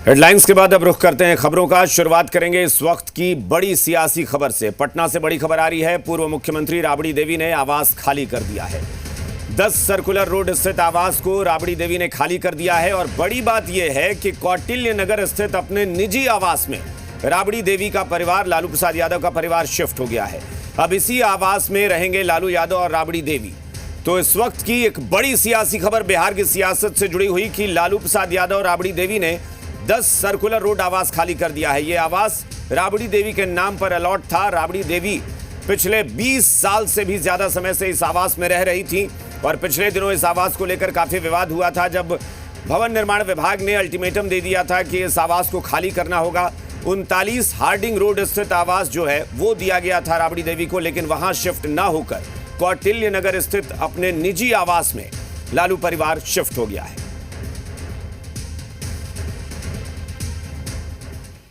Headlines के बाद अब रुख करते हैं खबरों का। शुरुआत करेंगे इस वक्त की बड़ी सियासी खबर से। पटना से बड़ी खबर आ रही है। पूर्व मुख्यमंत्री राबड़ी देवी ने आवास खाली कर दिया है। 10 सर्कुलर रोड स्थित आवास को राबड़ी देवी ने खाली कर दिया है और बड़ी बात यह है कि कौटिल्य नगर स्थित अपने निजी आवास में राबड़ी देवी का परिवार, लालू प्रसाद यादव का परिवार शिफ्ट हो गया है। अब इसी आवास में रहेंगे लालू यादव और राबड़ी देवी। तो इस वक्त की एक बड़ी सियासी खबर बिहार की सियासत से जुड़ी हुई कि लालू प्रसाद यादव और राबड़ी देवी ने 10 सर्कुलर रोड आवास खाली कर दिया है। यह आवास राबड़ी देवी के नाम पर अलॉट था। राबड़ी देवी पिछले 20 साल से भी ज्यादा समय से इस आवास में रह रही थी और पिछले दिनों इस आवास को लेकर काफी विवाद हुआ था, जब भवन निर्माण विभाग ने अल्टीमेटम दे दिया था कि इस आवास को खाली करना होगा। 39 हार्डिंग रोड स्थित आवास जो है वो दिया गया था राबड़ी देवी को, लेकिन वहां शिफ्ट ना होकर कौटिल्य नगर स्थित अपने निजी आवास में लालू परिवार शिफ्ट हो गया है।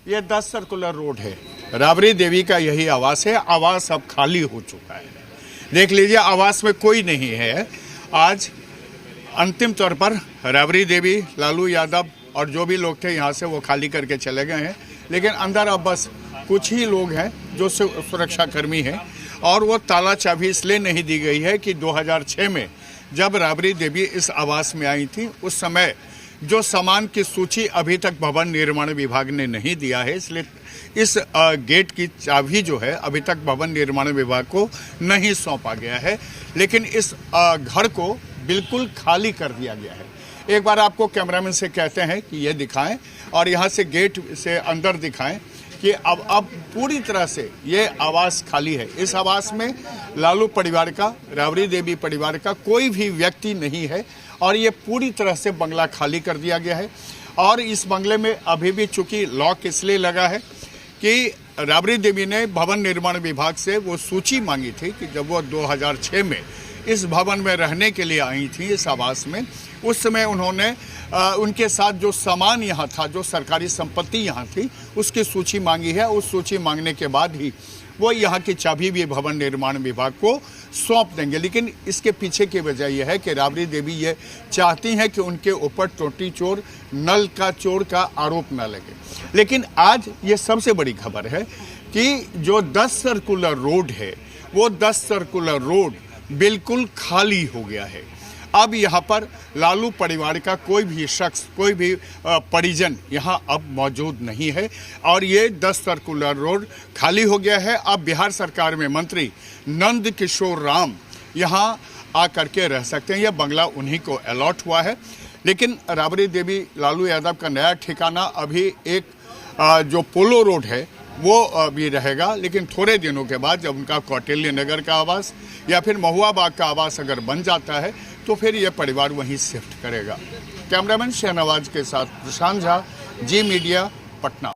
ये 10 सर्कुलर रोड है, राबड़ी देवी का यही आवास है। आवास अब खाली हो चुका है। देख लीजिए, आवास में कोई नहीं है। आज अंतिम तौर पर राबड़ी देवी, लालू यादव और जो भी लोग थे यहाँ से वो खाली करके चले गए हैं, लेकिन अंदर अब बस कुछ ही लोग हैं जो सुरक्षा कर्मी हैं। और वो ताला चाबी इसलिए नहीं दी गई है कि 2006 में जब राबड़ी देवी इस आवास में आई थी उस समय जो सामान की सूची अभी तक भवन निर्माण विभाग ने नहीं दिया है, इसलिए इस गेट की चाबी जो है अभी तक भवन निर्माण विभाग को नहीं सौंपा गया है। लेकिन इस घर को बिल्कुल खाली कर दिया गया है। एक बार आपको कैमरामैन से कहते हैं कि ये दिखाएं और यहाँ से गेट से अंदर दिखाएं कि अब पूरी तरह से ये आवास खाली है। इस आवास में लालू परिवार का, राबड़ी देवी परिवार का कोई भी व्यक्ति नहीं है और ये पूरी तरह से बंगला खाली कर दिया गया है। और इस बंगले में अभी भी चूंकि लॉक इसलिए लगा है कि राबड़ी देवी ने भवन निर्माण विभाग से वो सूची मांगी थी कि जब वो 2006 में इस भवन में रहने के लिए आई थी इस आवास में, उस समय उन्होंने उनके साथ जो सामान यहाँ था, जो सरकारी संपत्ति यहाँ थी, उसकी सूची मांगी है। उस सूची मांगने के बाद ही वो यहाँ की चाबी भी भवन निर्माण विभाग को सौंप देंगे। लेकिन इसके पीछे की वजह यह है कि राबड़ी देवी ये चाहती हैं कि उनके ऊपर टोटी चोर, नल का चोर का आरोप न लगे। लेकिन आज ये सबसे बड़ी खबर है कि जो 10 सर्कुलर रोड है वो 10 सर्कुलर रोड बिल्कुल खाली हो गया है। अब यहाँ पर लालू परिवार का कोई भी शख्स, कोई भी परिजन यहाँ अब मौजूद नहीं है और ये 10 सर्कुलर रोड खाली हो गया है। अब बिहार सरकार में मंत्री नंद किशोर राम यहाँ आकर के रह सकते हैं। यह बंगला उन्हीं को अलॉट हुआ है। लेकिन राबड़ी देवी, लालू यादव का नया ठिकाना अभी एक जो पोलो रोड है वो भी रहेगा। लेकिन थोड़े दिनों के बाद जब उनका कौटिल्य नगर का आवास या फिर महुआ बाग का आवास अगर बन जाता है तो फिर यह परिवार वहीं शिफ्ट करेगा। कैमरामैन शहनवाज के साथ प्रशांत झा, जी मीडिया, पटना।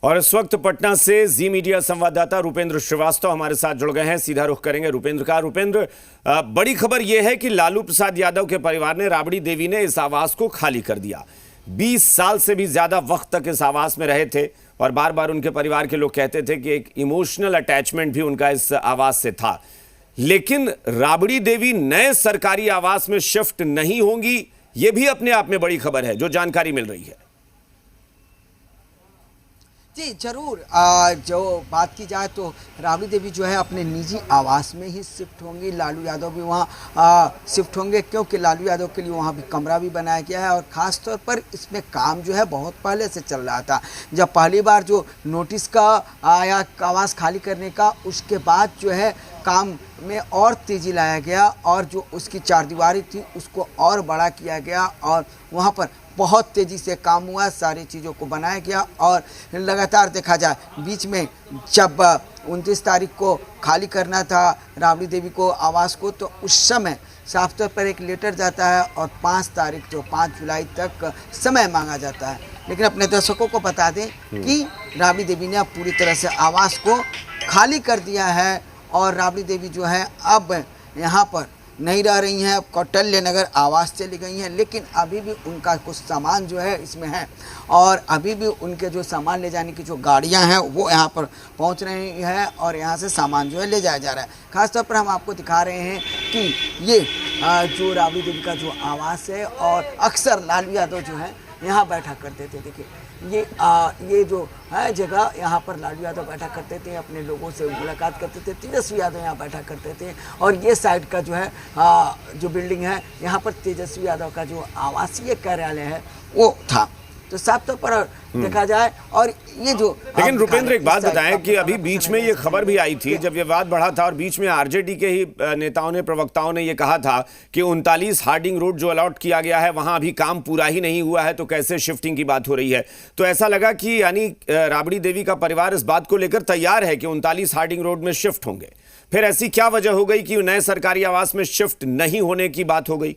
और इस वक्त पटना से जी मीडिया संवाददाता रुपेंद्र श्रीवास्तव हमारे साथ जुड़ गए हैं। सीधा रुख करेंगे रुपेंद्र का। रुपेंद्र, बड़ी खबर यह है कि लालू प्रसाद यादव के परिवार ने, राबड़ी देवी ने इस आवास को खाली कर दिया। 20 साल से भी ज्यादा वक्त तक इस आवास में रहे थे और बार बार उनके परिवार के लोग कहते थे कि एक इमोशनल अटैचमेंट भी उनका इस आवास से था। लेकिन राबड़ी देवी नए सरकारी आवास में शिफ्ट नहीं होंगी, यह भी अपने आप में बड़ी खबर है जो जानकारी मिल रही है। जी जरूर, जो बात की जाए तो राबड़ी देवी जो है अपने निजी आवास में ही शिफ्ट होंगी। लालू यादव भी वहाँ शिफ्ट होंगे क्योंकि लालू यादव के लिए वहाँ भी कमरा भी बनाया गया है और ख़ास तौर पर इसमें काम जो है बहुत पहले से चल रहा था। जब पहली बार जो नोटिस का आया आवास खाली करने का, उसके बाद जो है काम में और तेज़ी लाया गया और जो उसकी चारदीवारी थी उसको और बड़ा किया गया और वहाँ पर बहुत तेज़ी से काम हुआ, सारी चीज़ों को बनाया गया। और लगातार देखा जाए, बीच में जब 29 तारीख को खाली करना था राबड़ी देवी को आवास को, तो उस समय साफ तौर पर एक लेटर जाता है और 5 तारीख जो 5 जुलाई तक समय मांगा जाता है। लेकिन अपने दर्शकों को बता दें कि राबड़ी देवी ने अब पूरी तरह से आवास को खाली कर दिया है और राबड़ी देवी जो है अब यहाँ पर नहीं रह रही हैं, अब कौटिल्य नगर आवास चली गई हैं, लेकिन अभी भी उनका कुछ सामान जो है इसमें है और अभी भी उनके जो सामान ले जाने की जो गाड़ियां हैं वो यहाँ पर पहुँच रही हैं और यहाँ से सामान जो है ले जाया जा रहा है। खासतौर पर हम आपको दिखा रहे हैं कि ये जो राबड़ी देवी का जो आवास है और अक्सर लालू यादव जो है यहाँ बैठा करते थे। देखिए ये जो है जगह, यहाँ पर लालू यादव बैठा करते थे, अपने लोगों से मुलाकात करते थे, तेजस्वी यादव यहाँ बैठा करते थे और ये साइड का जो है जो बिल्डिंग है यहाँ पर तेजस्वी यादव का जो आवासीय कार्यालय है वो था। तो साफ तौर पर देखा जाए और ये जो लेकिन रुपेंद्र एक बात बताएं कि अभी बीच में ये खबर भी आई थी जब विवाद बढ़ा था और बीच में आरजेडी के ही नेताओं ने, प्रवक्ताओं ने ये कहा था कि 39 हार्डिंग रोड जो अलॉट किया गया है वहां अभी काम पूरा ही नहीं हुआ है, तो कैसे शिफ्टिंग की बात हो रही है। तो ऐसा लगा कि यानी राबड़ी देवी का परिवार इस बात को लेकर तैयार है कि 39 हार्डिंग रोड में शिफ्ट होंगे। फिर ऐसी क्या वजह हो गई कि नए सरकारी आवास में शिफ्ट नहीं होने की बात हो गई?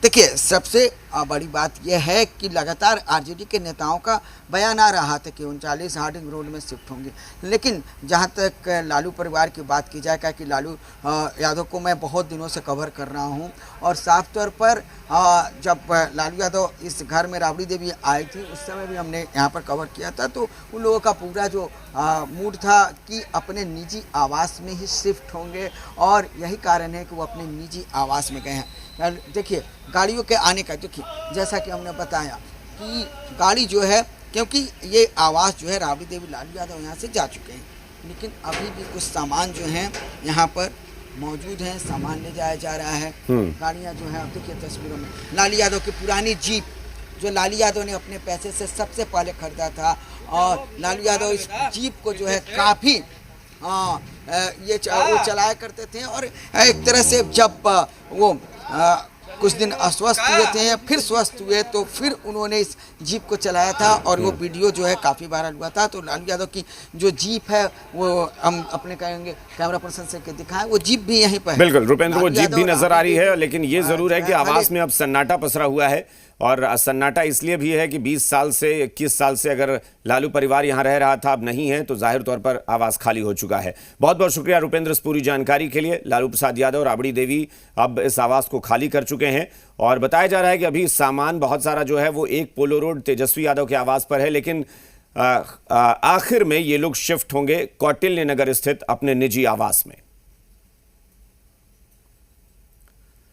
देखिए, सबसे बड़ी बात यह है कि लगातार आरजेडी के नेताओं का बयान आ रहा था कि 39 हार्डिंग रोड में शिफ्ट होंगे, लेकिन जहां तक लालू परिवार की बात की जाए, क्या कि लालू यादव को मैं बहुत दिनों से कवर कर रहा हूं और साफ तौर पर जब लालू यादव इस घर में राबड़ी देवी आई थी उस समय भी हमने यहां पर कवर किया था, तो उन लोगों का पूरा जो मूड था कि अपने निजी आवास में ही शिफ्ट होंगे और यही कारण है कि वो अपने निजी आवास में गए हैं। देखिए, गाड़ियों के आने का, देखिए जैसा कि हमने बताया कि गाड़ी जो है, क्योंकि ये आवास जो है राबड़ी देवी लालू यादव यहाँ से जा चुके हैं, लेकिन अभी भी कुछ सामान जो हैं यहाँ पर मौजूद हैं, सामान ले जाया जा रहा है। गाड़ियाँ जो हैं, आप देखिए तस्वीरों में लालू यादव की पुरानी जीप जो लालू यादव ने अपने पैसे से सबसे पहले खरीदा था और लालू यादव इस जीप को जो है काफ़ी वो चलाया करते थे और एक तरह से जब वो कुछ दिन अस्वस्थ हुए थे या फिर स्वस्थ हुए तो फिर उन्होंने इस जीप को चलाया था और वो वीडियो जो है काफ़ी वायरल हुआ था। तो लालू यादव की जो जीप है वो हम अपने कहेंगे कैमरा पर्सन से के दिखाएं, वो जीप भी यहीं पर है। बिल्कुल रुपेंद्र, वो जीप भी नजर आ रही है, लेकिन ये जरूर है कि आवास में अब सन्नाटा पसरा हुआ है और सन्नाटा इसलिए भी है कि 20 साल से 21 साल से अगर लालू परिवार यहाँ रह रहा था, अब नहीं है, तो जाहिर तौर पर आवास खाली हो चुका है। बहुत बहुत शुक्रिया रुपेंद्र इस पूरी जानकारी के लिए। लालू प्रसाद यादव, राबड़ी देवी अब इस आवास को खाली कर चुके हैं और बताया जा रहा है कि अभी सामान बहुत सारा जो है वो एक पोलो रोड तेजस्वी यादव के आवास पर है, लेकिन आखिर में ये लोग शिफ्ट होंगे कौटिल्य नगर स्थित अपने निजी आवास में।